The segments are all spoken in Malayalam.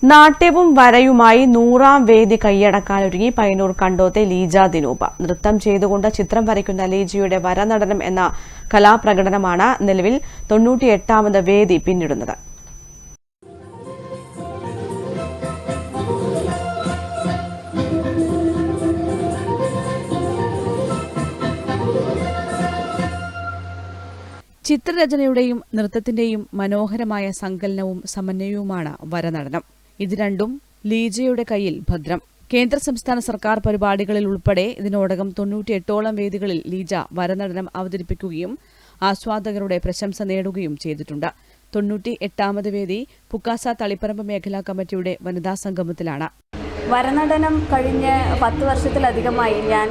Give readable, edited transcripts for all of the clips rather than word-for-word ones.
നാട്യവും വരയുമായി 100ാം വേദി കൈയടക്കാനൊരുങ്ങി പയ്യന്നൂർ കണ്ടോത്തെ ലീജ ദിനൂപ. നൃത്തം ചെയ്തുകൊണ്ട് ചിത്രം വരയ്ക്കുന്ന ലീജയുടെ വരനടനം എന്ന കലാപ്രകടനമാണ് നിലവിൽ 98ാമത് വേദി പിന്നിടുന്നത്. ചിത്രരചനയുടെയും നൃത്തത്തിന്റെയും മനോഹരമായ സങ്കലനവും സമന്വയവുമാണ് വരനടനം. ഇത് രണ്ടും ലീജയുടെ കയ്യിൽ ഭദ്രം. കേന്ദ്ര സംസ്ഥാന സർക്കാർ പരിപാടികളിൽ ഉൾപ്പെടെ ഇതിനോടകം 98ഓളം വേദികളിൽ ലീജ വരനടനം അവതരിപ്പിക്കുകയും ആസ്വാദകരുടെ പ്രശംസ നേടുകയും ചെയ്തിട്ടുണ്ട്. 98ാമത് വേദി പുക്കാസ തളിപ്പറമ്പ് മേഖലാ കമ്മിറ്റിയുടെ വനിതാ സംഗമത്തിലാണ്. വരനടനം കഴിഞ്ഞ 10 വർഷത്തിലധികമായി ഞാൻ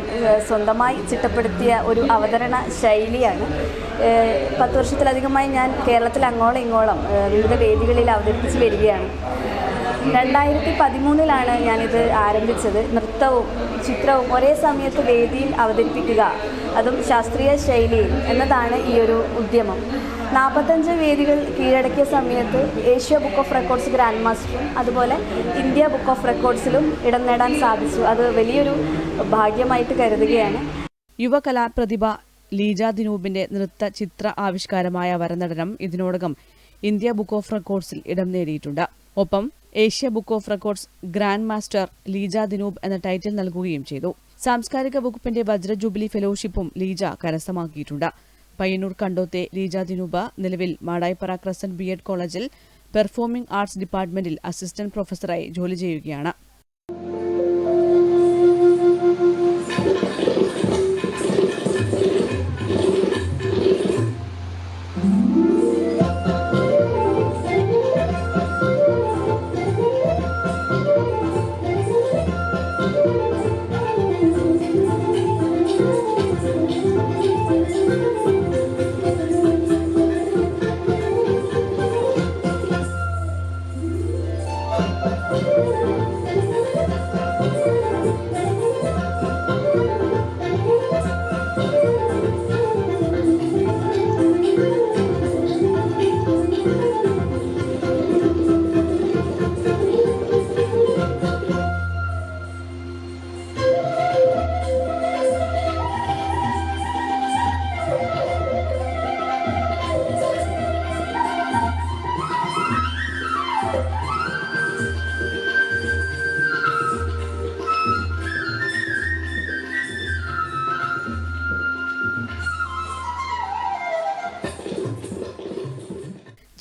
സ്വന്തമായി ചിട്ടപ്പെടുത്തിയ ഒരു അവതരണ ശൈലിയാണ്. 10 വർഷത്തിലധികമായി ഞാൻ കേരളത്തിൽ അങ്ങോളം ഇങ്ങോളം വിവിധ വേദികളിൽ അവതരിപ്പിച്ച് വരികയാണ്. 2013 ഞാനിത് ആരംഭിച്ചത്. നൃത്തവും ചിത്രവും ഒരേ സമയത്ത് വേദിയിൽ അവതരിപ്പിക്കുക, അതും ശാസ്ത്രീയ ശൈലിയിൽ എന്നതാണ് ഈ ഒരു ഉദ്യമം. 45 വേദികൾ കീഴടക്കിയ സമയത്ത് Asia book of records grand മാസ്റ്ററും അതുപോലെ ഇന്ത്യ ബുക്ക് ഓഫ് റെക്കോർഡ്സിലും ഇടം നേടാൻ സാധിച്ചു. അത് വലിയൊരു ഭാഗ്യമായിട്ട് കരുതുകയാണ്. യുവകലാപ്രതിഭ ലീജ ദിനൂപിന്റെ നൃത്ത ചിത്ര ആവിഷ്കാരമായ വരനടനം ഇതിനോടകം ഇന്ത്യ ബുക്ക് ഓഫ് റെക്കോർഡ്സിൽ ഇടം നേടിയിട്ടുണ്ട്. ഒപ്പം Asia book of records grand master Leeja Dinoop എന്ന ടൈറ്റിൽ നൽകുകയും ചെയ്തു. സാംസ്കാരിക വകുപ്പിന്റെ വജ്ര ജൂബിലി ഫെലോഷിപ്പും ലീജ കരസ്ഥമാക്കിയിട്ടുണ്ട്. പയ്യന്നൂർ കണ്ടോത്തെ ലീജ ദിനൂപ് നിലവിൽ മാടായിപ്പാറ ക്രസന്റ് ബി.എഡ് കോളേജിൽ പെർഫോമിംഗ് ആർട്സ് ഡിപ്പാർട്ട്മെന്റിൽ അസിസ്റ്റന്റ് പ്രൊഫസറായി ജോലി ചെയ്യുകയാണ്.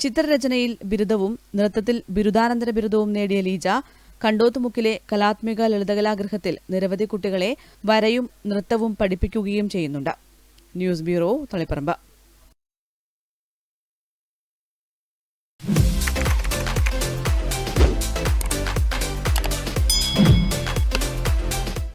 ചിത്രരചനയിൽ ബിരുദവും നൃത്തത്തിൽ ബിരുദാനന്തര ബിരുദവും നേടിയ ലീജ കണ്ടോത്തുമുക്കിലെ കലാത്മിക ലളിതകലാഗൃഹത്തിൽ നിരവധി കുട്ടികളെ വരയും നൃത്തവും പഠിപ്പിക്കുകയും ചെയ്യുന്നുണ്ട്. News bureau, Taliparamba.